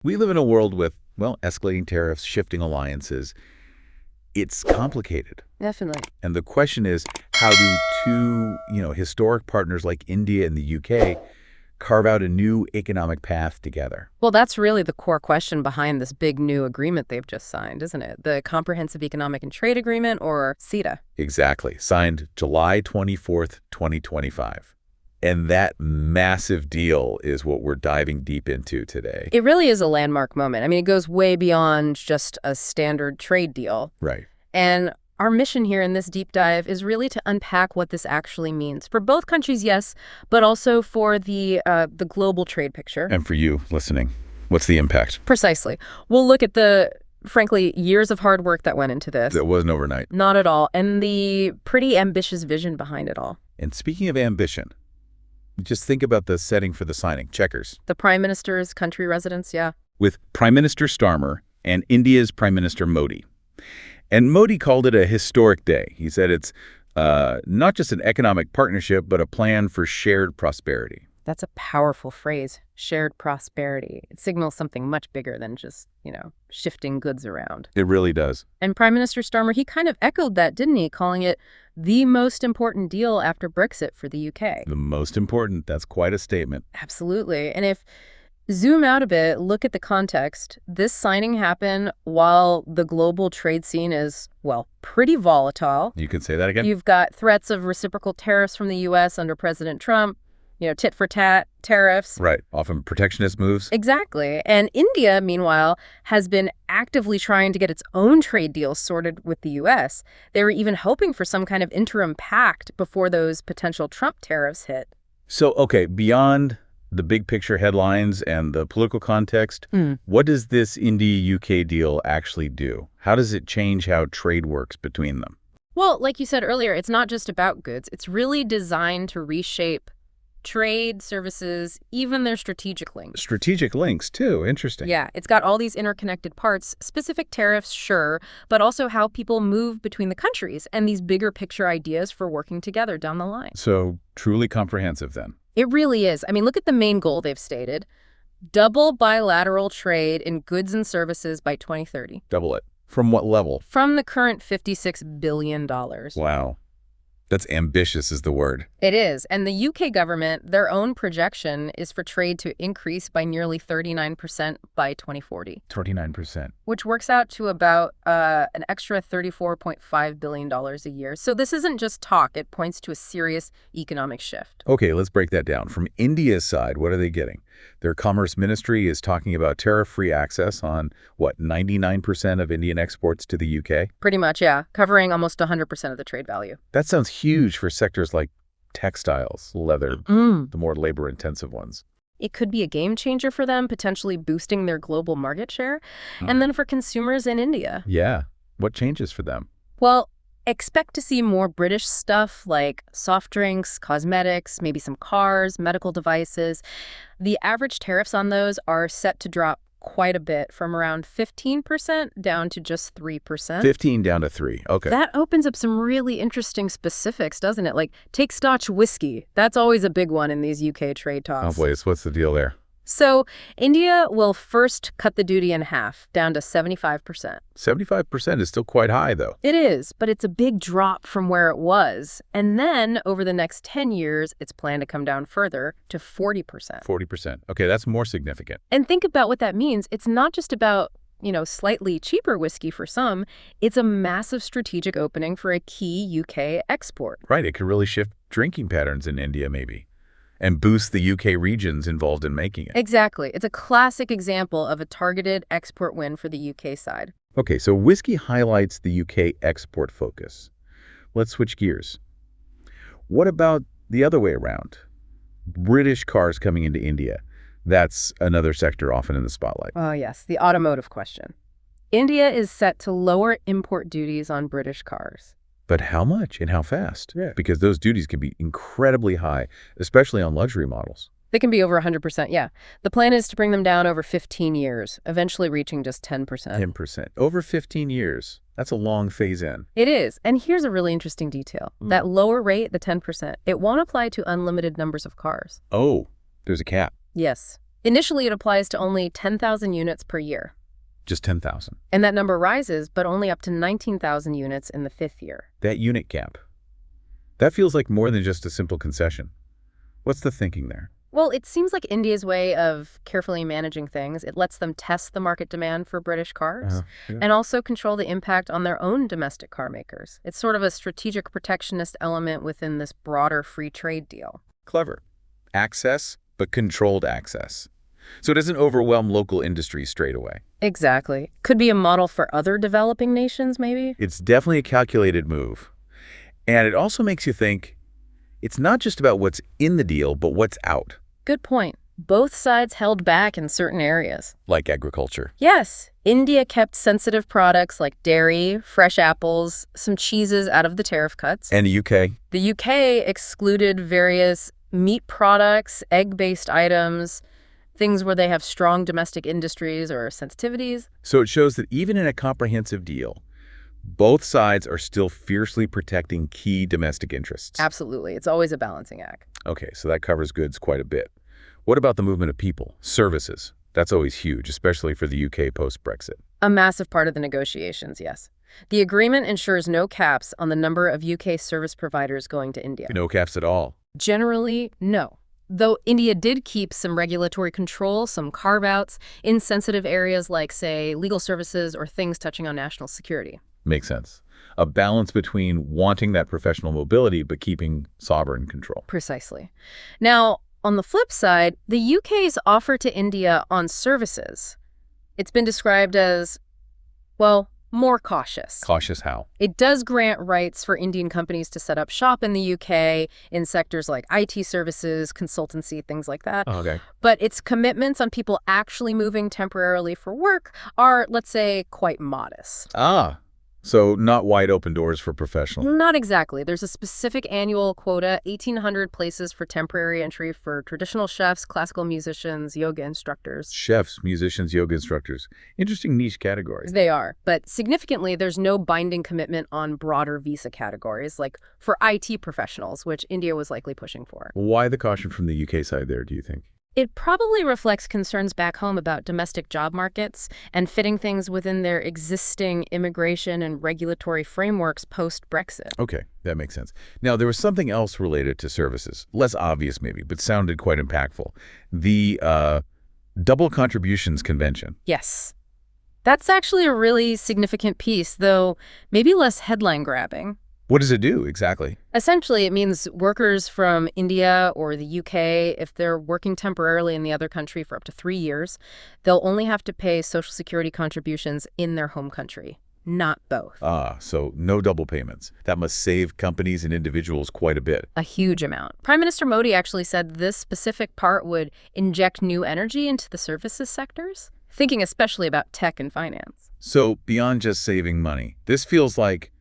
We live in a world with, well, escalating tariffs, shifting alliances. It's complicated. Definitely. And the question is, how do two, historic partners like India and the UK carve out a new economic path together? Well, that's really the core question behind this big new agreement they've just signed, isn't it? The Comprehensive Economic and Trade Agreement, or CETA. Exactly. Signed July 24th, 2025. And that massive deal is what we're diving deep into today. It really is a landmark moment. I mean, it goes way beyond just a standard trade deal. Right. And our mission here in this deep dive is really to unpack what this actually means for both countries, yes, but also for the global trade picture. And for you listening, what's the impact? Precisely. We'll look at the, frankly, years of hard work that went into this. That wasn't overnight. Not at all. And the pretty ambitious vision behind it all. And speaking of ambition, just think about the setting for the signing. Checkers. The Prime Minister's country residence, yeah. With Prime Minister Starmer and India's Prime Minister Modi. And Modi called it a historic day. He said it's not just an economic partnership, but a plan for shared prosperity. That's a powerful phrase, shared prosperity. It signals something much bigger than just, shifting goods around. It really does. And Prime Minister Starmer, he kind of echoed that, didn't he? Calling it the most important deal after Brexit for the UK. The most important. That's quite a statement. Absolutely. And if zoom out a bit, look at the context. This signing happened while the global trade scene is, well, pretty volatile. You can say that again? You've got threats of reciprocal tariffs from the U.S. under President Trump, tit-for-tat tariffs. Right. Often protectionist moves. Exactly. And India, meanwhile, has been actively trying to get its own trade deals sorted with the U.S. They were even hoping for some kind of interim pact before those potential Trump tariffs hit. So, okay, beyond the big picture headlines and the political context, what does this India-UK deal actually do? How does it change how trade works between them? Well, like you said earlier, it's not just about goods. It's really designed to reshape trade, services, even their strategic links. Strategic links, too. Interesting. Yeah, it's got all these interconnected parts, specific tariffs, sure, but also how people move between the countries and these bigger picture ideas for working together down the line. So truly comprehensive then. It really is. I mean, look at the main goal they've stated. Double bilateral trade in goods and services by 2030. Double it. From what level? From the current $56 billion. Wow. That's ambitious is the word. It is. And the UK government, their own projection is for trade to increase by nearly 39% by 2040. 39%. Which works out to about an extra $34.5 billion a year. So this isn't just talk. It points to a serious economic shift. Okay, let's break that down. From India's side, what are they getting? Their Commerce Ministry is talking about tariff-free access on, 99% of Indian exports to the UK? Pretty much, yeah. Covering almost 100% of the trade value. That sounds huge for sectors like textiles, leather, the more labor-intensive ones. It could be a game changer for them, potentially boosting their global market share. And then for consumers in India. Yeah. What changes for them? Well, expect to see more British stuff like soft drinks, cosmetics, maybe some cars, medical devices. The average tariffs on those are set to drop quite a bit, from around 15% down to just 3%. 15 down to 3. Okay. That opens up some really interesting specifics, doesn't it? Like, take Scotch whiskey. That's always a big one in these UK trade talks. Oh, boy. What's the deal there? So India will first cut the duty in half, down to 75%. 75% is still quite high, though. It is, but it's a big drop from where it was. And then, over the next 10 years, it's planned to come down further to 40%. 40%. Okay, that's more significant. And think about what that means. It's not just about, slightly cheaper whiskey for some. It's a massive strategic opening for a key UK export. Right, it could really shift drinking patterns in India, maybe, and boost the UK regions involved in making it. Exactly. It's a classic example of a targeted export win for the UK side. Okay, so whiskey highlights the UK export focus. Let's switch gears. What about the other way around? British cars coming into India. That's another sector often in the spotlight. Oh, yes, the automotive question. India is set to lower import duties on British cars. But how much and how fast? Yeah. Because those duties can be incredibly high, especially on luxury models. They can be over 100%, yeah. The plan is to bring them down over 15 years, eventually reaching just 10%. 10%. Over 15 years. That's a long phase in. It is. And here's a really interesting detail. That lower rate, the 10%, it won't apply to unlimited numbers of cars. Oh, there's a cap. Yes. Initially, it applies to only 10,000 units per year. Just 10,000. And that number rises, but only up to 19,000 units in the fifth year. That unit cap. That feels like more than just a simple concession. What's the thinking there? Well, it seems like India's way of carefully managing things. It lets them test the market demand for British cars Yeah. and also control the impact on their own domestic car makers. It's sort of a strategic protectionist element within this broader free trade deal. Clever. Access, but controlled access. So it doesn't overwhelm local industries straight away. Exactly. Could be a model for other developing nations, maybe? It's definitely a calculated move. And it also makes you think it's not just about what's in the deal, but what's out. Good point. Both sides held back in certain areas. Like agriculture. Yes, India kept sensitive products like dairy, fresh apples, some cheeses out of the tariff cuts. And the UK? The UK excluded various meat products, egg-based items, things where they have strong domestic industries or sensitivities. So it shows that even in a comprehensive deal, both sides are still fiercely protecting key domestic interests. Absolutely. It's always a balancing act. Okay, so that covers goods quite a bit. What about the movement of people, services? That's always huge, especially for the UK post-Brexit. A massive part of the negotiations, yes. The agreement ensures no caps on the number of UK service providers going to India. No caps at all. Generally, no. Though India did keep some regulatory control, some carve-outs in sensitive areas like, say, legal services or things touching on national security. Makes sense. A balance between wanting that professional mobility but keeping sovereign control. Precisely. Now, on the flip side, the UK's offer to India on services, it's been described as, well, more cautious. Cautious how? It does grant rights for Indian companies to set up shop in the UK in sectors like IT services, consultancy, things like that. Okay. But its commitments on people actually moving temporarily for work are, let's say, quite modest. So not wide open doors for professionals. Not exactly. There's a specific annual quota, 1,800 places for temporary entry for traditional chefs, classical musicians, yoga instructors. Chefs, musicians, yoga instructors. Interesting niche category. They are. But significantly, there's no binding commitment on broader visa categories, like for IT professionals, which India was likely pushing for. Why the caution from the UK side there, do you think? It probably reflects concerns back home about domestic job markets and fitting things within their existing immigration and regulatory frameworks post-Brexit. Okay, that makes sense. Now, there was something else related to services. Less obvious maybe, but sounded quite impactful. The Double Contributions Convention. Yes. That's actually a really significant piece, though maybe less headline-grabbing. What does it do exactly? Essentially, it means workers from India or the UK, if they're working temporarily in the other country for up to 3 years, they'll only have to pay Social Security contributions in their home country, not both. So no double payments. That must save companies and individuals quite a bit. A huge amount. Prime Minister Modi actually said this specific part would inject new energy into the services sectors, thinking especially about tech and finance. So beyond just saving money, this feels like,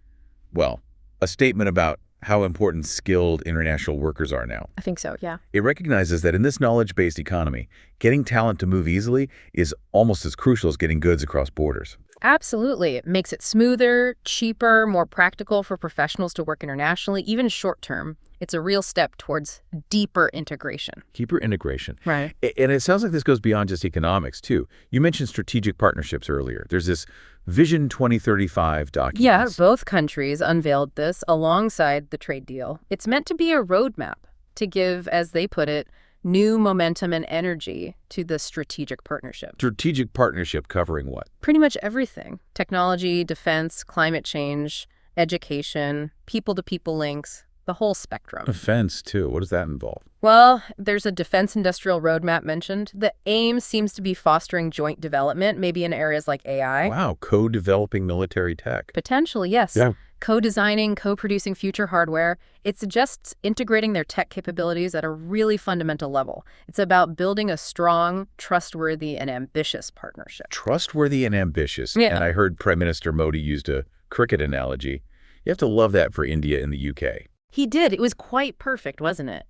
well, a statement about how important skilled international workers are now. I think so, yeah. It recognizes that in this knowledge-based economy, getting talent to move easily is almost as crucial as getting goods across borders. Absolutely. It makes it smoother, cheaper, more practical for professionals to work internationally, even short-term. It's a real step towards deeper integration. Deeper integration. Right. And it sounds like this goes beyond just economics, too. You mentioned strategic partnerships earlier. There's this Vision 2035 document. Yeah, both countries unveiled this alongside the trade deal. It's meant to be a roadmap to give, as they put it, new momentum and energy to the strategic partnership. Strategic partnership covering what? Pretty much everything. Technology, defense, climate change, education, people-to-people links, the whole spectrum. Defense, too. What does that involve? Well, there's a defense industrial roadmap mentioned. The aim seems to be fostering joint development, maybe in areas like AI. Wow, co-developing military tech. Potentially, yes. Yeah. Co-designing, co-producing future hardware. It suggests integrating their tech capabilities at a really fundamental level. It's about building a strong, trustworthy, and ambitious partnership. Trustworthy and ambitious. Yeah. And I heard Prime Minister Modi used a cricket analogy. You have to love that for India and the UK. He did. It was quite perfect, wasn't it?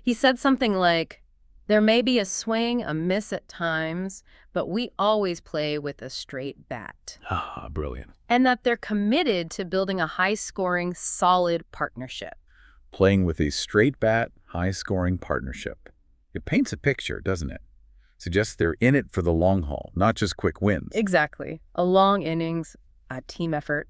He said something like, there may be a swing, a miss at times, but we always play with a straight bat. Ah, brilliant. And that they're committed to building a high-scoring, solid partnership. Playing with a straight bat, high-scoring partnership. It paints a picture, doesn't it? Suggests they're in it for the long haul, not just quick wins. Exactly. A long innings, a team effort.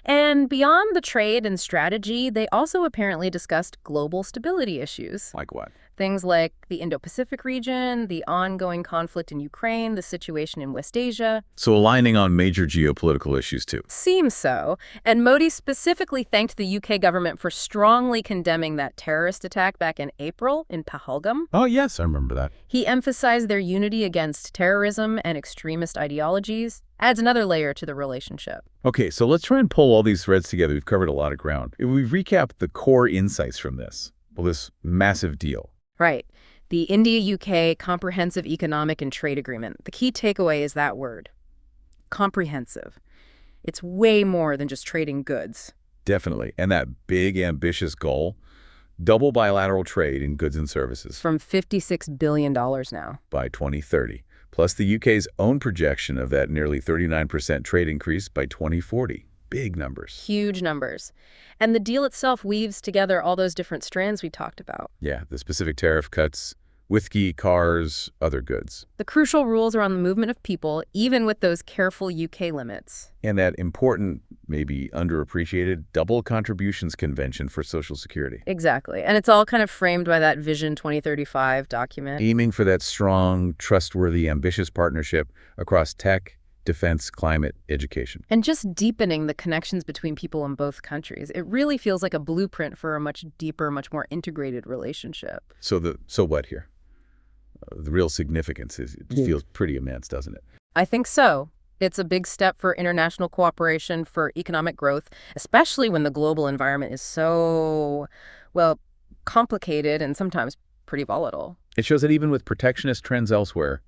And beyond the trade and strategy, they also apparently discussed global stability issues. Like what? Things like the Indo-Pacific region, the ongoing conflict in Ukraine, the situation in West Asia. So aligning on major geopolitical issues, too. Seems so. And Modi specifically thanked the UK government for strongly condemning that terrorist attack back in April in Pahalgam. Oh, yes, I remember that. He emphasized their unity against terrorism and extremist ideologies. Adds another layer to the relationship. Okay, so let's try and pull all these threads together. We've covered a lot of ground. If we recap the core insights from this, well, this massive deal. Right. The India-UK Comprehensive Economic and Trade Agreement. The key takeaway is that word. Comprehensive. It's way more than just trading goods. Definitely. And that big, ambitious goal, double bilateral trade in goods and services. From $56 billion now. By 2030. Plus the UK's own projection of that nearly 39% trade increase by 2040. Big numbers. Huge numbers. And the deal itself weaves together all those different strands we talked about. Yeah, the specific tariff cuts, whiskey, cars, other goods. The crucial rules around the movement of people, even with those careful UK limits. And that important, maybe underappreciated, double contributions convention for Social Security. Exactly. And it's all kind of framed by that Vision 2035 document. Aiming for that strong, trustworthy, ambitious partnership across tech, defense, climate, education. And just deepening the connections between people in both countries. It really feels like a blueprint for a much deeper, much more integrated relationship. So what here? The real significance is it feels pretty immense, doesn't it? I think so. It's a big step for international cooperation, for economic growth, especially when the global environment is so, well, complicated and sometimes pretty volatile. It shows that even with protectionist trends elsewhere,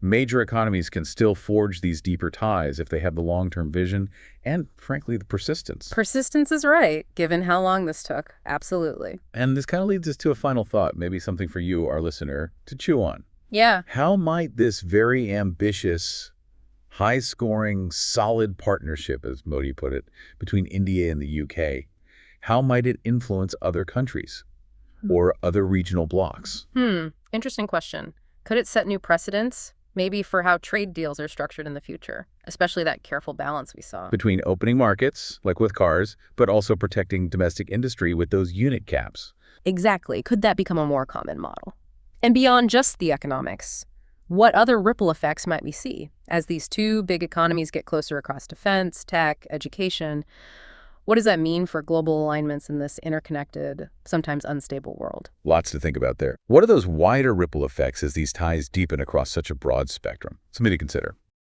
major economies can still forge these deeper ties if they have the long-term vision and, frankly, the persistence. Persistence is right, given how long this took. Absolutely. And this kind of leads us to a final thought, maybe something for you, our listener, to chew on. Yeah. How might this very ambitious, high-scoring, solid partnership, as Modi put it, between India and the UK, how might it influence other countries or other regional blocs? Interesting question. Could it set new precedents? Maybe for how trade deals are structured in the future, especially that careful balance we saw. Between opening markets, like with cars, but also protecting domestic industry with those unit caps. Exactly. Could that become a more common model? And beyond just the economics, what other ripple effects might we see as these two big economies get closer across defense, tech, education? What does that mean for global alignments in this interconnected, sometimes unstable world? Lots to think about there. What are those wider ripple effects as these ties deepen across such a broad spectrum? Something to consider.